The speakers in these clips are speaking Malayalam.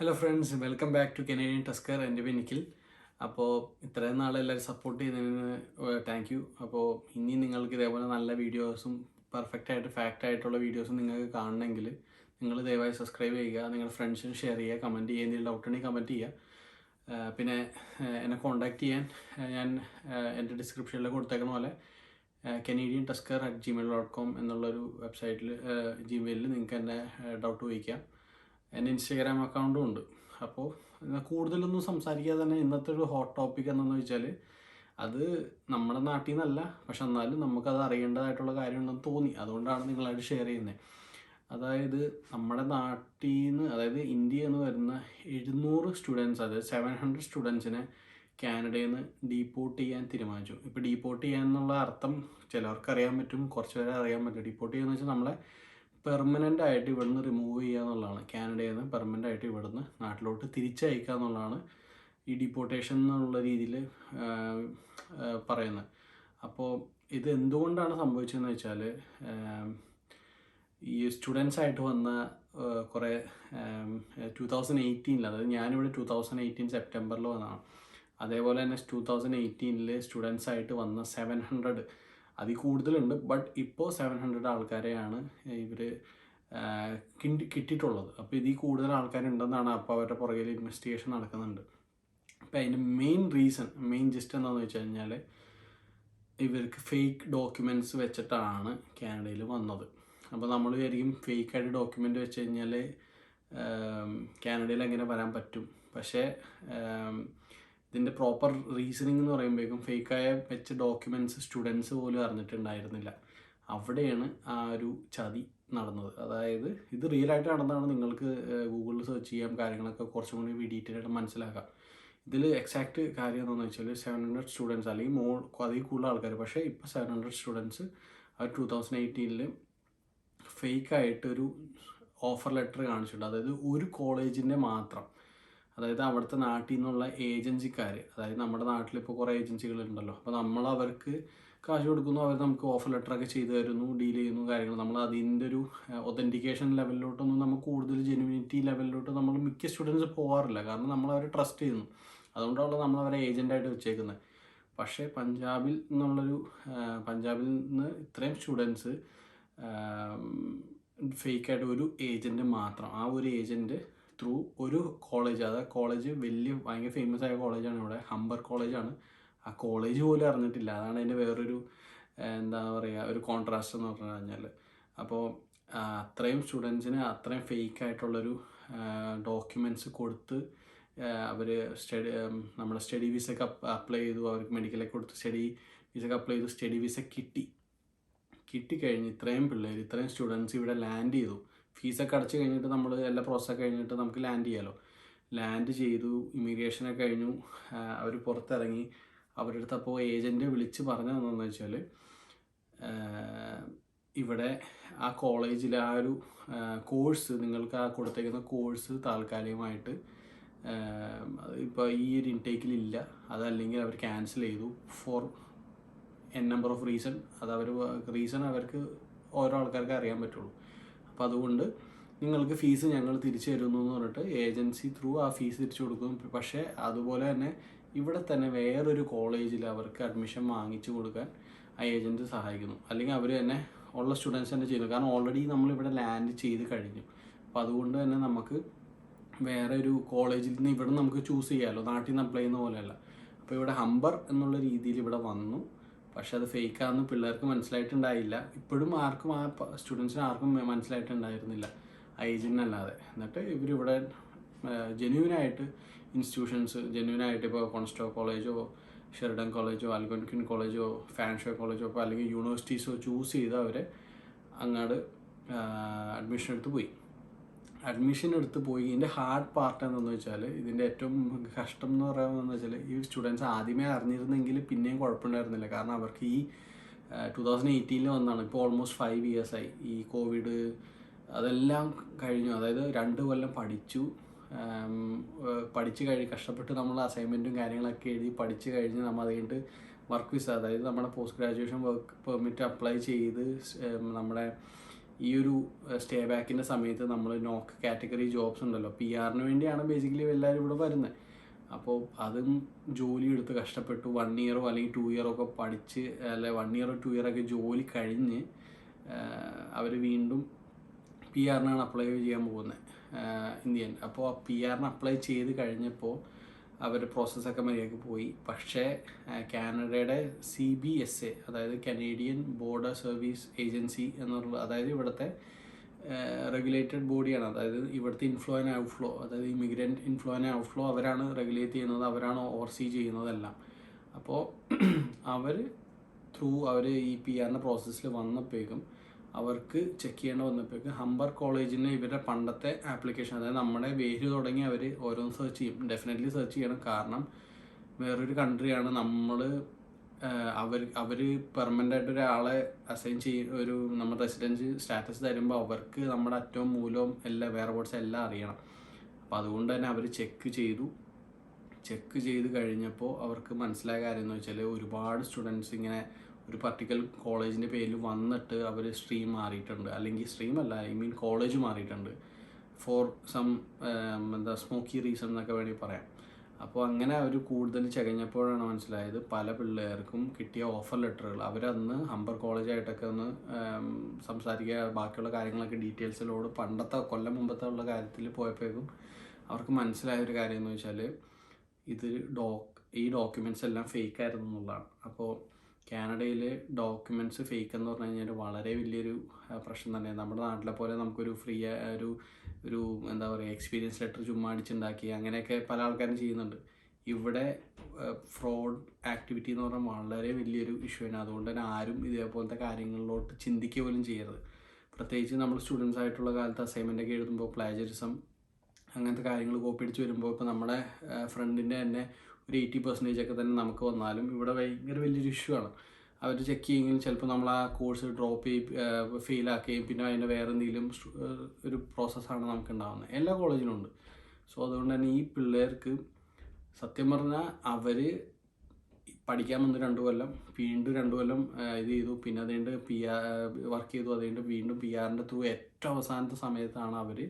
Hello friends, welcome back to Canadian tusker. എൻ്റെ പേര് നിഖിൽ. അപ്പോൾ ഇത്രയും നാളെല്ലാവരും സപ്പോർട്ട് ചെയ്തതിന് താങ്ക് യു. അപ്പോൾ ഇനി നിങ്ങൾക്ക് ഇതേപോലെ നല്ല വീഡിയോസും പെർഫെക്റ്റ് ഫാക്റ്റ് ആയിട്ടുള്ള വീഡിയോസും നിങ്ങൾക്ക് കാണണമെങ്കിൽ നിങ്ങൾ ദയവായി സബ്സ്ക്രൈബ് ചെയ്യുക, നിങ്ങളുടെ ഫ്രണ്ട്സിന് ഷെയർ ചെയ്യുക, കമൻറ്റ് ചെയ്യുക, എന്തെങ്കിലും ഡൗട്ട് ഉണ്ടെങ്കിൽ കമൻറ്റ് ചെയ്യുക. പിന്നെ എന്നെ കോൺടാക്റ്റ് ചെയ്യാൻ ഞാൻ എൻ്റെ ഡിസ്ക്രിപ്ഷനിൽ കൊടുത്തേക്കുന്ന പോലെ canadiantusker@gmail.com എന്നുള്ളൊരു വെബ്സൈറ്റിൽ ജിമെയിലിൽ നിങ്ങൾക്ക് എന്നെ ഡൗട്ട് ചോദിക്കാം. എൻ്റെ ഇൻസ്റ്റാഗ്രാം അക്കൗണ്ടും ഉണ്ട്. അപ്പോൾ കൂടുതലൊന്നും സംസാരിക്കാതെ തന്നെ ഇന്നത്തെ ഒരു ഹോട്ട് ടോപ്പിക് എന്താണെന്ന് വെച്ചാൽ, അത് നമ്മുടെ നാട്ടിൽ നിന്നല്ല, പക്ഷെ എന്നാലും നമുക്കത് അറിയേണ്ടതായിട്ടുള്ള കാര്യമുണ്ടെന്ന് തോന്നി, അതുകൊണ്ടാണ് നിങ്ങളായിട്ട് ഷെയർ ചെയ്യുന്നത്. അതായത് നമ്മുടെ നാട്ടിൽ നിന്ന്, അതായത് ഇന്ത്യയിൽ നിന്ന് വരുന്ന 700 സ്റ്റുഡൻസ്, അതായത് 700 സ്റ്റുഡൻസിനെ കാനഡയിൽ നിന്ന് ഡീപ്പോർട്ട് ചെയ്യാൻ തീരുമാനിച്ചു. ഇപ്പോൾ ഡീപ്പോർട്ട് ചെയ്യാൻ എന്നുള്ള അർത്ഥം ചിലവർക്ക് അറിയാൻ പറ്റും, കുറച്ച് പേരെ അറിയാൻ പറ്റും. ഡീപ്പോർട്ട് ചെയ്യുക എന്ന് വെച്ചാൽ നമ്മളെ പെർമനൻ്റ് ആയിട്ട് ഇവിടുന്ന് റിമൂവ് ചെയ്യുക എന്നുള്ളതാണ്. കാനഡയിൽ നിന്ന് പെർമനൻ്റ് ആയിട്ട് ഇവിടുന്ന് നാട്ടിലോട്ട് തിരിച്ചയക്കുക എന്നുള്ളതാണ് ഈ ഡിപ്പോർട്ടേഷൻ എന്നുള്ള രീതിയിൽ പറയുന്നത്. അപ്പോൾ ഇത് എന്തുകൊണ്ടാണ് സംഭവിച്ചതെന്ന് വെച്ചാൽ, ഈ സ്റ്റുഡൻസ് ആയിട്ട് വന്ന കുറേ 2018, അതായത് ഞാനിവിടെ 2018 സെപ്റ്റംബറിൽ വന്നതാണ്. അതേപോലെ തന്നെ 2018 സ്റ്റുഡൻസ് ആയിട്ട് വന്ന 700, അതിൽ കൂടുതലുണ്ട്, ബട്ട് ഇപ്പോൾ 700 ആൾക്കാരെയാണ് ഇവർ കിട്ടിയിട്ടുള്ളത്. അപ്പോൾ ഇതിൽ കൂടുതൽ ആൾക്കാരുണ്ടെന്നാണ് അപ്പോൾ അവരുടെ പുറകിൽ ഇൻവെസ്റ്റിഗേഷൻ നടക്കുന്നുണ്ട്. അപ്പോൾ അതിൻ്റെ മെയിൻ ജസ്റ്റ് എന്താണെന്ന് വെച്ച് കഴിഞ്ഞാൽ, ഇവർക്ക് ഫേക്ക് ഡോക്യുമെൻറ്റ്സ് വെച്ചിട്ടാണ് കാനഡയിൽ വന്നത്. അപ്പോൾ നമ്മൾ വിചാരിക്കും ഫേക്കായിട്ട് ഡോക്യുമെൻ്റ് വെച്ച് കഴിഞ്ഞാൽ കാനഡയിൽ എങ്ങനെ വരാൻ പറ്റും. പക്ഷേ ഇതിൻ്റെ പ്രോപ്പർ റീസണിങ് എന്ന് പറയുമ്പോഴേക്കും ഫേക്കായ വെച്ച ഡോക്യുമെൻറ്റ്സ് സ്റ്റുഡൻസ് പോലും അറിഞ്ഞിട്ടുണ്ടായിരുന്നില്ല. അവിടെയാണ് ആ ഒരു ചതി നടന്നത്. അതായത് ഇത് റിയലായിട്ട് നടന്നതാണ്. നിങ്ങൾക്ക് ഗൂഗിളിൽ സെർച്ച് ചെയ്യാം, കാര്യങ്ങളൊക്കെ കുറച്ചും കൂടി ഡീറ്റെയിൽ ആയിട്ട് മനസ്സിലാക്കാം. ഇതിൽ എക്സാക്റ്റ് കാര്യം എന്താണെന്ന് വെച്ചാൽ, 700 സ്റ്റുഡൻസ് അല്ലെങ്കിൽ അതിൽ കൂടുതൽ ആൾക്കാർ, പക്ഷേ ഇപ്പോൾ 700 സ്റ്റുഡൻസ് 2018 ഫേക്കായിട്ടൊരു ഓഫർ ലെറ്റർ കാണിച്ചിട്ടുണ്ട്. അതായത് ഒരു കോളേജിൻ്റെ മാത്രം, അതായത് അവിടുത്തെ നാട്ടിൽ നിന്നുള്ള ഏജൻസിക്കാർ, അതായത് നമ്മുടെ നാട്ടിലിപ്പോൾ കുറേ ഏജൻസികളുണ്ടല്ലോ, അപ്പോൾ നമ്മൾ അവർക്ക് കാശ് കൊടുക്കുന്നു, അവർ നമുക്ക് ഓഫർ ലെറ്ററൊക്കെ ചെയ്തു തരുന്നു, ഡീൽ ചെയ്യുന്നു കാര്യങ്ങൾ. നമ്മൾ അതിൻ്റെ ഒരു ഒതൻറ്റിക്കേഷൻ ലെവലിലോട്ടൊന്നും നമുക്ക് കൂടുതൽ ജെനുവിനിറ്റി ലെവലിലോട്ട് നമ്മൾ മിക്ക സ്റ്റുഡൻസ് പോകാറില്ല. കാരണം നമ്മൾ അവരെ ട്രസ്റ്റ് ചെയ്യുന്നു, അതുകൊണ്ടാണ് നമ്മൾ അവരെ ഏജൻ്റായിട്ട് വെച്ചേക്കുന്നത്. പക്ഷേ പഞ്ചാബിൽ നിന്ന് ഇത്രയും സ്റ്റുഡൻസ് ഫേക്കായിട്ട് ഒരു ഏജൻറ്റ് മാത്രം, ആ ഒരു ഏജൻറ്റ് ത്രൂ ഒരു കോളേജ്, അതായത് കോളേജ് ഭയങ്കര ഫേമസ് ആയ കോളേജാണ് ഇവിടെ, ഹംബർ കോളേജാണ്. ആ കോളേജ് പോലും അറിഞ്ഞിട്ടില്ല. അതാണ് അതിൻ്റെ വേറൊരു എന്താ പറയുക, ഒരു കോൺട്രാസ്റ്റ് എന്ന് പറഞ്ഞു കഴിഞ്ഞാൽ. അപ്പോൾ അത്രയും സ്റ്റുഡൻസിന് അത്രയും ഫേക്കായിട്ടുള്ളൊരു ഡോക്യുമെൻറ്റ്സ് കൊടുത്ത് അവർ നമ്മുടെ സ്റ്റഡി വിസയൊക്കെ അപ്ലൈ ചെയ്തു, അവർക്ക് മെഡിക്കലൊക്കെ കൊടുത്ത് സ്റ്റഡി വിസയൊക്കെ അപ്ലൈ ചെയ്തു. സ്റ്റഡി വിസ കിട്ടിക്കഴിഞ്ഞ് ഇത്രയും സ്റ്റുഡൻസ് ഇവിടെ ലാൻഡ് ചെയ്തു. ഫീസൊക്കെ അടച്ചു കഴിഞ്ഞിട്ട് നമ്മൾ എല്ലാ പ്രോസസ്സൊക്കെ കഴിഞ്ഞിട്ട് നമുക്ക് ലാൻഡ് ചെയ്യാമല്ലോ. ലാൻഡ് ചെയ്തു, ഇമിഗ്രേഷനൊക്കെ കഴിഞ്ഞു, അവർ പുറത്തിറങ്ങി. അവരുടെ അടുത്ത് അപ്പോൾ ഏജൻറ്റ് വിളിച്ച് പറഞ്ഞതെന്ന് വെച്ചാൽ, ഇവിടെ ആ കോളേജിൽ ആ ഒരു കോഴ്സ്, നിങ്ങൾക്ക് ആ കൊടുത്തേക്കുന്ന കോഴ്സ് താൽക്കാലികമായിട്ട് ഇപ്പോൾ ഈ ഒരു ഇൻടേക്കിലില്ല, അതല്ലെങ്കിൽ അവർ ക്യാൻസൽ ചെയ്തു for number of reason. Reason അവർക്ക് ഓരോ ആൾക്കാർക്ക് അറിയാൻ പറ്റുള്ളൂ. അപ്പോൾ അതുകൊണ്ട് നിങ്ങൾക്ക് ഫീസ് ഞങ്ങൾ തിരിച്ചു തരുന്നു എന്ന് പറഞ്ഞിട്ട് ഏജൻസി ത്രൂ ആ ഫീസ് തിരിച്ചു കൊടുക്കും. പക്ഷേ അതുപോലെ തന്നെ ഇവിടെ തന്നെ വേറൊരു കോളേജിൽ അവർക്ക് അഡ്മിഷൻ വാങ്ങിച്ചു കൊടുക്കാൻ ആ ഏജൻറ്റ് സഹായിക്കുന്നു. അല്ലെങ്കിൽ അവർ തന്നെ ഉള്ള സ്റ്റുഡൻസ് തന്നെ ചെയ്യുന്നു. കാരണം ഓൾറെഡി നമ്മളിവിടെ ലാൻഡ് ചെയ്ത് കഴിഞ്ഞു. അപ്പോൾ അതുകൊണ്ട് തന്നെ നമുക്ക് വേറെ ഒരു കോളേജിൽ നിന്ന് ഇവിടെ നമുക്ക് ചൂസ് ചെയ്യാമല്ലോ, നാട്ടിൽ നിന്ന് അപ്ലൈ ചെയ്യുന്ന പോലെയല്ല. അപ്പോൾ ഇവിടെ ഹംബർ എന്നുള്ള രീതിയിൽ ഇവിടെ വന്നു. പക്ഷെ അത് ഫേക്കാണെന്ന് പിള്ളേർക്ക് മനസ്സിലായിട്ടുണ്ടായില്ല. ഇപ്പോഴും ആർക്കും, ആ സ്റ്റുഡൻസിന് ആർക്കും മനസ്സിലായിട്ടുണ്ടായിരുന്നില്ല, ആ ഏജൻറ്റിനല്ലാതെ. എന്നിട്ട് ഇവരിവിടെ ജെന്യൂനായിട്ട് ഇൻസ്റ്റിറ്റ്യൂഷൻസ്, ജെന്യൂനായിട്ട് ഇപ്പോൾ കോൺസ്റ്റോ കോളേജോ, ഷെറിഡൻ കോളേജോ, അൽഗോൻക്വിൻ കോളേജോ, ഫാൻഷോ കോളേജോ, അപ്പോൾ അല്ലെങ്കിൽ യൂണിവേഴ്സിറ്റീസോ ചൂസ് ചെയ്ത് അവരെ അങ്ങോട്ട് അഡ്മിഷൻ എടുത്ത് പോയി. ഇതിൻ്റെ ഹാർഡ് പാർട്ട് എന്താണെന്ന് വെച്ചാൽ, ഇതിൻ്റെ ഏറ്റവും കഷ്ടം എന്ന് പറയുന്നതെന്ന് വെച്ചാൽ, ഈ സ്റ്റുഡൻസ് ആദ്യമേ അറിഞ്ഞിരുന്നെങ്കിൽ പിന്നെയും കുഴപ്പമുണ്ടായിരുന്നില്ല. കാരണം അവർക്ക് ഈ 2018 വന്നാണ്, ഇപ്പോൾ ഓൾമോസ്റ്റ് 5 years ആയി. ഈ കോവിഡ് അതെല്ലാം കഴിഞ്ഞു. അതായത് 2 കൊല്ലം കഷ്ടപ്പെട്ട് നമ്മൾ അസൈൻമെൻറ്റും കാര്യങ്ങളൊക്കെ എഴുതി പഠിച്ച് കഴിഞ്ഞ് നമ്മൾ അത് കഴിഞ്ഞിട്ട് വർക്ക് വിസ, അതായത് നമ്മുടെ post graduation work permit apply ചെയ്ത് നമ്മുടെ ഈ ഒരു സ്റ്റേ ബാക്കിൻ്റെ സമയത്ത് നമ്മൾ നോക്ക് കാറ്റഗറി ജോബ്സ് ഉണ്ടല്ലോ, PR വേണ്ടിയാണ് ബേസിക്കലി എല്ലാവരും ഇവിടെ വരുന്നത്. അപ്പോൾ അതും ജോലി എടുത്ത് കഷ്ടപ്പെട്ടു 1 ഇയറോ അല്ലെങ്കിൽ 2 ഇയറോ ഒക്കെ പഠിച്ച്, അല്ലെ 1 ഇയറോ 2 ഇയറൊക്കെ ജോലി കഴിഞ്ഞ് അവർ വീണ്ടും PR അപ്ലൈ ചെയ്യാൻ പോകുന്നത് ഇന്ത്യൻ. അപ്പോൾ ആ PR അപ്ലൈ ചെയ്ത് കഴിഞ്ഞപ്പോൾ അവർ പ്രോസസ്സൊക്കെ മര്യാദയ്ക്ക് പോയി. പക്ഷേ കാനഡയുടെ CBSA, അതായത് കനേഡിയൻ ബോർഡർ സർവീസ് ഏജൻസി എന്നുള്ള, അതായത് ഇവിടുത്തെ റെഗുലേറ്റഡ് ബോഡിയാണ്. അതായത് ഇവിടുത്തെ ഇൻഫ്ലോ ആൻഡ് ഔട്ട്ഫ്ലോ, അതായത് ഇമിഗ്രൻറ്റ് ഇൻഫ്ലോ ആൻഡ് ഔട്ട്ഫ്ലോ അവരാണ് റെഗുലേറ്റ് ചെയ്യുന്നത്, അവരാണ് ഓവർസീ ചെയ്യുന്നതെല്ലാം. അപ്പോൾ അവർ ഈ PR പ്രോസസ്സിൽ വന്നപ്പോഴേക്കും അവർക്ക് ചെക്ക് ചെയ്യേണ്ട വന്നപ്പോഴേക്കും ഹംബർ കോളേജിന് ഇവരുടെ പണ്ടത്തെ ആപ്ലിക്കേഷൻ, അതായത് നമ്മുടെ പേര് തുടങ്ങി അവർ ഓരോന്ന് സെർച്ച് ചെയ്യും. ഡെഫിനറ്റ്ലി സെർച്ച് ചെയ്യണം. കാരണം വേറൊരു കൺട്രിയാണ്. അവർ പെർമനൻ്റ് ആയിട്ട് ഒരാളെ അസൈൻ നമ്മൾ റെസിഡൻസ് സ്റ്റാറ്റസ് തരുമ്പോൾ അവർക്ക് നമ്മുടെ അറ്റവും മൂലവും എല്ലാം വേറെ ബോർഡ്സ് എല്ലാം അറിയണം. അപ്പോൾ അതുകൊണ്ട് തന്നെ അവർ ചെക്ക് ചെയ്ത് കഴിഞ്ഞപ്പോൾ അവർക്ക് മനസ്സിലായ കാര്യം എന്ന് വെച്ചാൽ ഒരുപാട് സ്റ്റുഡൻസ് ഇങ്ങനെ ഒരു പർട്ടിക്കുലർ കോളേജിൻ്റെ പേരിൽ വന്നിട്ട് അവർ സ്ട്രീം മാറിയിട്ടുണ്ട്, അല്ലെങ്കിൽ സ്ട്രീമല്ല, കോളേജ് മാറിയിട്ടുണ്ട് ഫോർ സം സ്മോക്കി റീസൺ എന്നൊക്കെ വേണമെങ്കിൽ പറയാം. അപ്പോൾ അങ്ങനെ അവർ കൂടുതൽ ചകഞ്ഞപ്പോഴാണ് മനസ്സിലായത് പല പിള്ളേർക്കും കിട്ടിയ ഓഫർ ലെറ്ററുകൾ. അവരന്ന് ഹംബർ കോളേജായിട്ടൊക്കെ ഒന്ന് സംസാരിക്കുക, ബാക്കിയുള്ള കാര്യങ്ങളൊക്കെ ഡീറ്റെയിൽസിലോട് പണ്ടത്തെ കൊല്ലം മുമ്പത്തെ ഉള്ള കാര്യത്തിൽ പോയപ്പോഴേക്കും അവർക്ക് മനസ്സിലായ ഒരു കാര്യം എന്ന് വെച്ചാൽ ഈ ഡോക്യുമെൻറ്റ്സ് എല്ലാം ഫേക്ക് ആയിരുന്നു എന്നുള്ളതാണ്. അപ്പോൾ കാനഡയിൽ ഡോക്യുമെൻറ്റ്സ് ഫേക്ക് എന്ന് പറഞ്ഞു കഴിഞ്ഞാൽ വളരെ വലിയൊരു പ്രശ്നം തന്നെയാണ്. നമ്മുടെ നാട്ടിലെ പോലെ നമുക്കൊരു ഫ്രീ ഒരു എന്താ പറയുക എക്സ്പീരിയൻസ് ലെറ്റർ ചുമ്മാ അടിച്ചുണ്ടാക്കി അങ്ങനെയൊക്കെ പല ആൾക്കാരും ചെയ്യുന്നുണ്ട്. ഇവിടെ ഫ്രോഡ് ആക്ടിവിറ്റി എന്ന് പറഞ്ഞാൽ വളരെ വലിയൊരു ഇഷ്യൂ ആണ്. അതുകൊണ്ട് തന്നെ ആരും ഇതേപോലത്തെ കാര്യങ്ങളിലോട്ട് ചിന്തിക്കുക പോലും ചെയ്യരുത്. പ്രത്യേകിച്ച് നമ്മൾ സ്റ്റുഡൻസ് ആയിട്ടുള്ള കാലത്ത് അസൈൻമെൻ്റൊക്കെ എഴുതുമ്പോൾ പ്ലാജറിസം അങ്ങനത്തെ കാര്യങ്ങൾ കോപ്പി അടിച്ച് വരുമ്പോൾ ഇപ്പോൾ നമ്മുടെ ഫ്രണ്ടിൻ്റെ തന്നെ ഒരു 80% ഒക്കെ തന്നെ നമുക്ക് വന്നാലും ഇവിടെ ഭയങ്കര വലിയൊരു ഇഷ്യൂ ആണ്. അവർ ചെക്ക് ചെയ്യുമെങ്കിലും ചിലപ്പോൾ നമ്മൾ ആ കോഴ്സ് ഡ്രോപ്പ് ഫെയിലാക്കുകയും പിന്നെ അതിൻ്റെ വേറെ എന്തെങ്കിലും ഒരു പ്രോസസ്സാണ് നമുക്ക് ഉണ്ടാകുന്നത്. എല്ലാ കോളേജിലും ഉണ്ട്. സോ അതുകൊണ്ട് തന്നെ ഈ പിള്ളേർക്ക് സത്യം പറഞ്ഞാൽ അവർ പഠിക്കാൻ വന്ന് 2 കൊല്ലം വീണ്ടും 2 കൊല്ലം ഇത് ചെയ്തു, പിന്നെ അതുകൊണ്ട് വർക്ക് ചെയ്തു, അതുകൊണ്ട് വീണ്ടും PR ത്രൂ ഏറ്റവും അവസാനത്തെ സമയത്താണ് അവർ,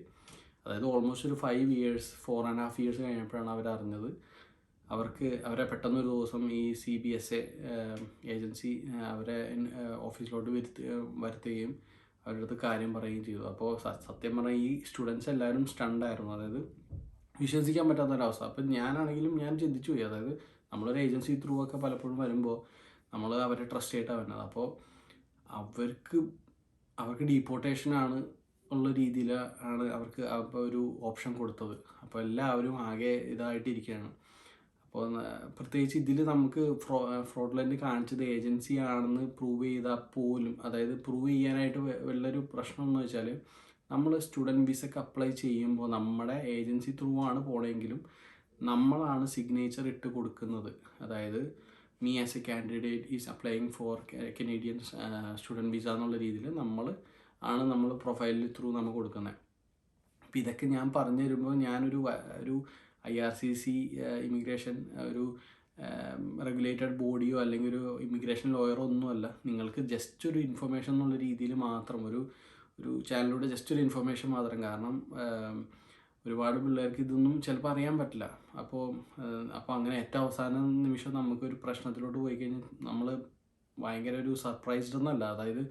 അതായത് ഓൾമോസ്റ്റ് ഒരു 5 ഇയേഴ്സ് 4.5 ഇയേഴ്സ് കഴിഞ്ഞപ്പോഴാണ് അവരറിഞ്ഞത് അവരെ പെട്ടെന്നൊരു ദിവസം ഈ CBSA ഏജൻസി അവരെ ഓഫീസിലോട്ട് വരുത്തുകയും അവരുടെ അടുത്ത് കാര്യം പറയുകയും ചെയ്തു. അപ്പോൾ സത്യം പറഞ്ഞാൽ ഈ സ്റ്റുഡൻസ് എല്ലാവരും സ്റ്റണ്ടായിരുന്നു, അതായത് വിശ്വസിക്കാൻ പറ്റാത്തൊരവസ്ഥ. അപ്പം ഞാൻ ചിന്തിച്ചു പോയി, അതായത് നമ്മളൊരു ഏജൻസി ത്രൂ ഒക്കെ പലപ്പോഴും വരുമ്പോൾ നമ്മൾ അവരെ ട്രസ്റ്റ് ചെയ്തിട്ടാണ് വരുന്നത്. അപ്പോൾ അവർക്ക് ഡീപ്പോർട്ടേഷനാണ് ഉള്ള രീതിയിലാണ് അവർക്ക് അപ്പോൾ ഒരു ഓപ്ഷൻ കൊടുത്തത്. അപ്പോൾ എല്ലാവരും ആകെ ഇതായിട്ടിരിക്കുകയാണ്. അപ്പോൾ പ്രത്യേകിച്ച് ഇതിൽ നമുക്ക് ഫ്രോഡ്ലൻ്റ് കാണിച്ചത് ഏജൻസി ആണെന്ന് പ്രൂവ് ചെയ്താൽ പോലും, അതായത് പ്രൂവ് ചെയ്യാനായിട്ട് വലിയൊരു പ്രശ്നം എന്ന് വെച്ചാൽ നമ്മൾ സ്റ്റുഡൻറ്റ് വിസയ്ക്ക് അപ്ലൈ ചെയ്യുമ്പോൾ നമ്മുടെ ഏജൻസി ത്രൂ ആണ് പോണെങ്കിലും നമ്മളാണ് സിഗ്നേച്ചർ ഇട്ട് കൊടുക്കുന്നത്. അതായത് me as A candidate is applying four Canadian student visa എന്നുള്ള രീതിയിൽ നമ്മൾ പ്രൊഫൈലിൽ ത്രൂ നമുക്ക് കൊടുക്കുന്നത്. അപ്പോൾ ഇതൊക്കെ ഞാൻ പറഞ്ഞു തരുമ്പോൾ ഞാനൊരു IRCC ഇമിഗ്രേഷൻ ഒരു റെഗുലേറ്റഡ് ബോഡിയോ അല്ലെങ്കിൽ ഒരു ഇമിഗ്രേഷൻ ലോയറോ ഒന്നുമല്ല. നിങ്ങൾക്ക് ജസ്റ്റ് ഒരു ഇൻഫർമേഷൻ എന്നുള്ള രീതിയിൽ മാത്രം ഒരു ചാനലിലൂടെ ജസ്റ്റ് ഒരു ഇൻഫർമേഷൻ മാത്രം. കാരണം ഒരുപാട് പിള്ളേർക്ക് ഇതൊന്നും ചിലപ്പോൾ അറിയാൻ പറ്റില്ല. അപ്പോൾ അങ്ങനെ ഏറ്റവും അവസാന നിമിഷം നമുക്കൊരു പ്രശ്നത്തിലോട്ട് പോയി കഴിഞ്ഞാൽ നമ്മൾ ഭയങ്കര ഒരു സർപ്രൈസ്ഡ് ഒന്നല്ല, അതായത്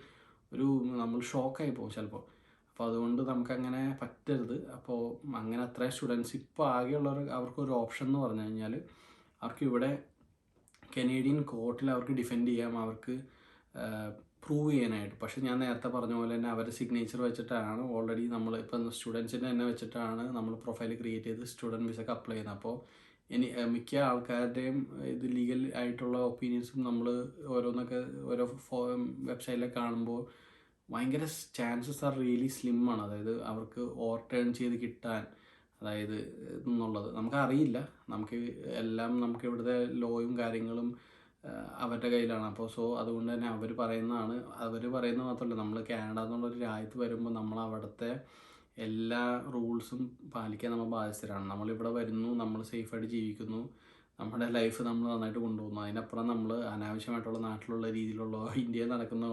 നമ്മൾ ഷോക്കായി പോകും ചിലപ്പോൾ. അപ്പോൾ അതുകൊണ്ട് നമുക്കങ്ങനെ പറ്റരുത്. അപ്പോൾ അങ്ങനെ അത്രയും സ്റ്റുഡൻസ് ഇപ്പോൾ ആകെയുള്ളവർ അവർക്കൊരു ഓപ്ഷൻ എന്ന് പറഞ്ഞു കഴിഞ്ഞാൽ അവർക്ക് ഇവിടെ കനേഡിയൻ കോർട്ടിൽ അവർക്ക് ഡിഫെൻഡ് ചെയ്യാം, അവർക്ക് പ്രൂവ് ചെയ്യാനായിട്ട്. പക്ഷേ ഞാൻ നേരത്തെ പറഞ്ഞ പോലെ തന്നെ അവരുടെ സിഗ്നേച്ചർ വെച്ചിട്ടാണ് ഓൾറെഡി നമ്മൾ ഇപ്പം സ്റ്റുഡൻസിൻ്റെ തന്നെ വെച്ചിട്ടാണ് നമ്മൾ പ്രൊഫൈൽ ക്രിയേറ്റ് ചെയ്ത് സ്റ്റുഡൻറ്റ് വിസയ്ക്ക് അപ്ലൈ ചെയ്യുന്നത്. അപ്പോൾ മിക്ക ആൾക്കാരുടെയും ഇത് ലീഗൽ ആയിട്ടുള്ള ഒപ്പീനിയൻസും നമ്മൾ ഓരോന്നൊക്കെ ഓരോ വെബ്സൈറ്റിലൊക്കെ കാണുമ്പോൾ ഭയങ്കര ചാൻസസ് ആർ റിയലി സ്ലിമ്മാണ്. അതായത് അവർക്ക് ഓവർ ടേൺ ചെയ്ത് കിട്ടാൻ, അതായത് എന്നുള്ളത് നമുക്കറിയില്ല. നമുക്ക് ഇവിടുത്തെ ലോയും കാര്യങ്ങളും അവരുടെ കയ്യിലാണ്. അപ്പോൾ അതുകൊണ്ട് തന്നെ അവർ പറയുന്നത് മാത്രമല്ല, നമ്മൾ കാനഡ എന്നുള്ളൊരു രാജ്യത്ത് വരുമ്പോൾ നമ്മൾ അവിടുത്തെ എല്ലാ റൂൾസും പാലിക്കാൻ നമ്മൾ ബാധ്യസ്ഥരാണ്. നമ്മളിവിടെ വരുന്നു, നമ്മൾ സേഫായിട്ട് ജീവിക്കുന്നു, നമ്മുടെ ലൈഫ് നമ്മൾ നന്നായിട്ട് കൊണ്ടുപോകുന്നു. അതിനപ്പുറം നമ്മൾ അനാവശ്യമായിട്ടുള്ള നാട്ടിലുള്ള രീതിയിലുള്ള ഇന്ത്യയിൽ നടക്കുന്ന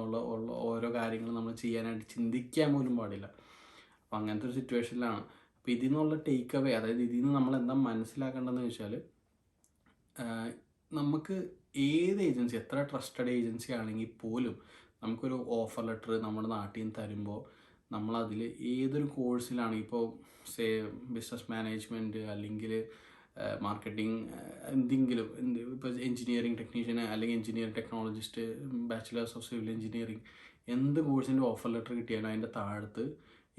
ഓരോ കാര്യങ്ങൾ നമ്മൾ ചെയ്യാനായിട്ട് ചിന്തിക്കാൻ പോലും പാടില്ല. അപ്പോൾ അങ്ങനത്തെ ഒരു സിറ്റുവേഷനിലാണ്. അപ്പോൾ ഇതിൽ നിന്നുള്ള ടേക്ക് അവേ, അതായത് ഇതിൽ നിന്ന് നമ്മൾ എന്താ മനസ്സിലാക്കേണ്ടതെന്ന് വെച്ചാൽ, നമുക്ക് ഏത് ഏജൻസി, എത്ര ട്രസ്റ്റഡ് ഏജൻസി ആണെങ്കിൽ പോലും നമുക്കൊരു ഓഫർ ലെറ്റർ നമ്മുടെ നാട്ടിൽ നിന്ന് തരുമ്പോൾ നമ്മളതിൽ ഏതൊരു കോഴ്സിലാണ്, ഇപ്പോൾ ബിസിനസ് മാനേജ്മെൻറ്റ് അല്ലെങ്കിൽ മാർക്കറ്റിംഗ്, എന്തെങ്കിലും ഇപ്പോൾ എഞ്ചിനീയറിംഗ് ടെക്നീഷ്യന് അല്ലെങ്കിൽ engineering technologist, bachelors of civil engineering, എന്ത് കോഴ്സിൻ്റെ ഓഫർ ലെറ്റർ കിട്ടിയാലും അതിൻ്റെ താഴത്ത്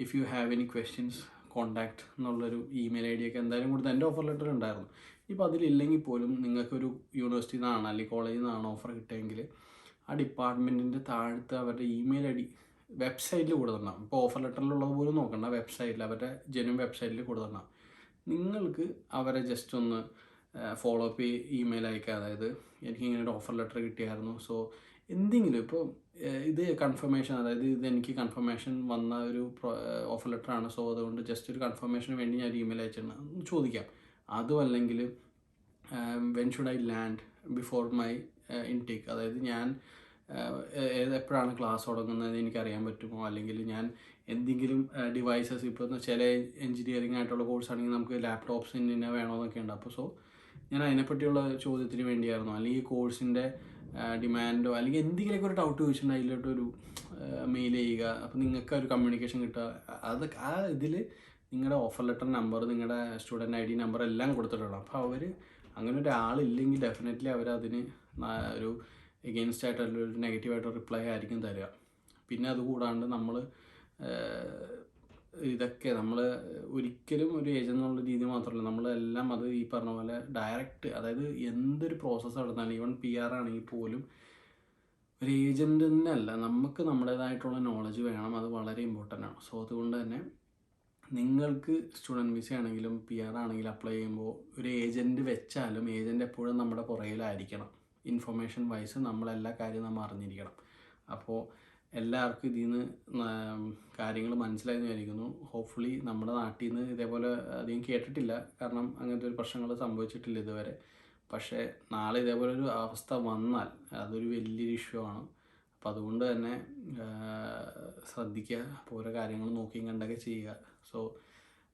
if you have any questions contact എന്നുള്ളൊരു ഇമെയിൽ ഐ ഡി ഒക്കെ എന്തായാലും കൊടുത്ത് എൻ്റെ ഓഫർ ലെറ്റർ ഉണ്ടായിരുന്നു. ഇപ്പോൾ അതിലില്ലെങ്കിൽ പോലും നിങ്ങൾക്കൊരു യൂണിവേഴ്സിറ്റിയിൽ നിന്നാണ് അല്ലെങ്കിൽ കോളേജിൽ നിന്നാണ് ഓഫർ കിട്ടിയെങ്കിൽ ആ ഡിപ്പാർട്ട്മെൻറ്റിൻ്റെ താഴത്ത് അവരുടെ ഇമെയിൽ ഐ ഡി വെബ്സൈറ്റിൽ കൊടുത്തിട്ടുണ്ടാകും. ഇപ്പോൾ ഓഫർ ലെറ്ററിലുള്ളത് പോലും നോക്കണ്ട, വെബ്സൈറ്റിൽ, അവരുടെ ജെന്യൂൻ വെബ്സൈറ്റിൽ കൊടുത്തിട്ടുണ്ടാകും. നിങ്ങൾക്ക് അവരെ ജസ്റ്റ് ഒന്ന് ഫോളോ അപ്പ് ഇമെയിൽ അയക്കുക. അതായത് എനിക്കിങ്ങനെ ഒരു ഓഫർ ലെറ്റർ കിട്ടിയായിരുന്നു, സോ എന്തെങ്കിലും ഇപ്പോൾ ഇത് കൺഫർമേഷൻ, അതായത് ഇത് എനിക്ക് കൺഫർമേഷൻ വന്ന ഒരു ഓഫർ ലെറ്ററാണ്, സോ അതുകൊണ്ട് ജസ്റ്റ് ഒരു കൺഫർമേഷന് വേണ്ടി ഞാൻ ഇമെയിൽ അയച്ചിട്ടുണ്ട് ചോദിക്കാം. അതും അല്ലെങ്കിൽ when should I land before my intake, അതായത് ഞാൻ എപ്പോഴാണ് ക്ലാസ് തുടങ്ങുന്നത് എനിക്കറിയാൻ പറ്റുമോ, അല്ലെങ്കിൽ ഞാൻ എന്തെങ്കിലും ഡിവൈസസ്, ഇപ്പോൾ ചില എഞ്ചിനീയറിംഗ് ആയിട്ടുള്ള കോഴ്സ് ആണെങ്കിൽ നമുക്ക് ലാപ്ടോപ്സ് ഇന്ന വേണമെന്നൊക്കെ ഉണ്ട്. അപ്പോൾ സോ ഞാൻ അതിനെപ്പറ്റിയുള്ള ചോദ്യത്തിന് വേണ്ടിയായിരുന്നു, അല്ലെങ്കിൽ ഈ കോഴ്സിൻ്റെ ഡിമാൻഡോ അല്ലെങ്കിൽ എന്തെങ്കിലുമൊക്കെ ഒരു ഡൗട്ട് ചോദിച്ചിട്ടുണ്ടെങ്കിൽ അതിലോട്ടൊരു മെയിൽ ചെയ്യുക. അപ്പോൾ നിങ്ങൾക്ക് ഒരു കമ്മ്യൂണിക്കേഷൻ കിട്ടുക. അതൊക്കെ ആ ഇതിൽ നിങ്ങളുടെ ഓഫർ ലെറ്റർ നമ്പർ, നിങ്ങളുടെ സ്റ്റുഡൻറ്റ് ID നമ്പർ എല്ലാം കൊടുത്തിട്ടുണ്ടാവും. അപ്പോൾ അവർ അങ്ങനെ ഒരാളില്ലെങ്കിൽ ഡെഫിനറ്റ്ലി അവരതിന് ഒരു എഗെയിൻസ്റ്റ് ആയിട്ടുള്ള ഒരു നെഗറ്റീവായിട്ട് റിപ്ലൈ ആയിരിക്കും തരിക. പിന്നെ അതുകൂടാണ്ട് നമ്മൾ ഇതൊക്കെ നമ്മൾ ഒരിക്കലും ഒരു ഏജന്റ് എന്നുള്ള രീതി മാത്രമല്ല, നമ്മളെല്ലാം അത് ഈ പറഞ്ഞ പോലെ ഡയറക്റ്റ്, അതായത് എന്തൊരു പ്രോസസ്സ് നടന്നാലും ഈവൻ PR ആണെങ്കിൽ പോലും ഒരു ഏജൻറ്റ് തന്നെ അല്ല, നമുക്ക് നമ്മുടേതായിട്ടുള്ള നോളജ് വേണം. അത് വളരെ ഇമ്പോർട്ടൻ്റ് ആണ്. സോ അതുകൊണ്ട് തന്നെ നിങ്ങൾക്ക് സ്റ്റുഡൻറ്റ് വിസ ആണെങ്കിലും PR ആണെങ്കിലും അപ്ലൈ ചെയ്യുമ്പോൾ ഒരു ഏജൻറ്റ് വെച്ചാലും ഏജൻറ്റ് എപ്പോഴും നമ്മുടെ പുറകിലായിരിക്കണം. ഇൻഫർമേഷൻ വൈസ് നമ്മളെല്ലാ കാര്യവും നമ്മൾ അറിഞ്ഞിരിക്കണം. അപ്പോൾ എല്ലാവർക്കും ഇതിൽ നിന്ന് കാര്യങ്ങൾ മനസ്സിലായെന്ന് വിചാരിക്കുന്നു. ഹോപ്പ്ഫുള്ളി നമ്മുടെ നാട്ടിൽ നിന്ന് ഇതേപോലെ അധികം കേട്ടിട്ടില്ല, കാരണം അങ്ങനത്തെ ഒരു പ്രശ്നങ്ങൾ സംഭവിച്ചിട്ടില്ല ഇതുവരെ. പക്ഷേ നാളെ ഇതേപോലെ ഒരു അവസ്ഥ വന്നാൽ അതൊരു വലിയൊരു ഇഷ്യൂ ആണ്. അപ്പോൾ അതുകൊണ്ട് തന്നെ ശ്രദ്ധിക്കുക, അപ്പോൾ ഓരോ കാര്യങ്ങൾ നോക്കിയും കണ്ടൊക്കെ ചെയ്യുക. സോ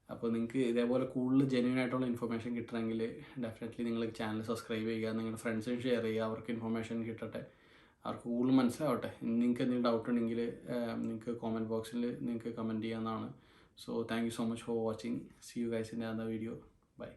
അപ്പോൾ നിങ്ങൾക്ക് ഇതേപോലെ കൂടുതൽ ജെന്യൂൻ ആയിട്ടുള്ള ഇൻഫർമേഷൻ കിട്ടണമെങ്കിൽ ഡെഫിനറ്റ്ലി നിങ്ങൾ ചാനൽ സബ്സ്ക്രൈബ് ചെയ്യുക, നിങ്ങളുടെ ഫ്രണ്ട്സിന് ഷെയർ ചെയ്യുക, അവർക്ക് ഇൻഫർമേഷൻ കിട്ടട്ടെ, അവർക്ക് കൂടുതൽ മനസ്സിലാവട്ടെ. നിങ്ങൾക്ക് എന്തെങ്കിലും ഡൗട്ട് ഉണ്ടെങ്കിൽ നിങ്ങൾക്ക് കോമെൻറ്റ് ബോക്സിൽ നിങ്ങൾക്ക് കമൻറ്റ് ചെയ്യാവുന്നതാണ്. So thank you so much for watching. See you guys in another video. By.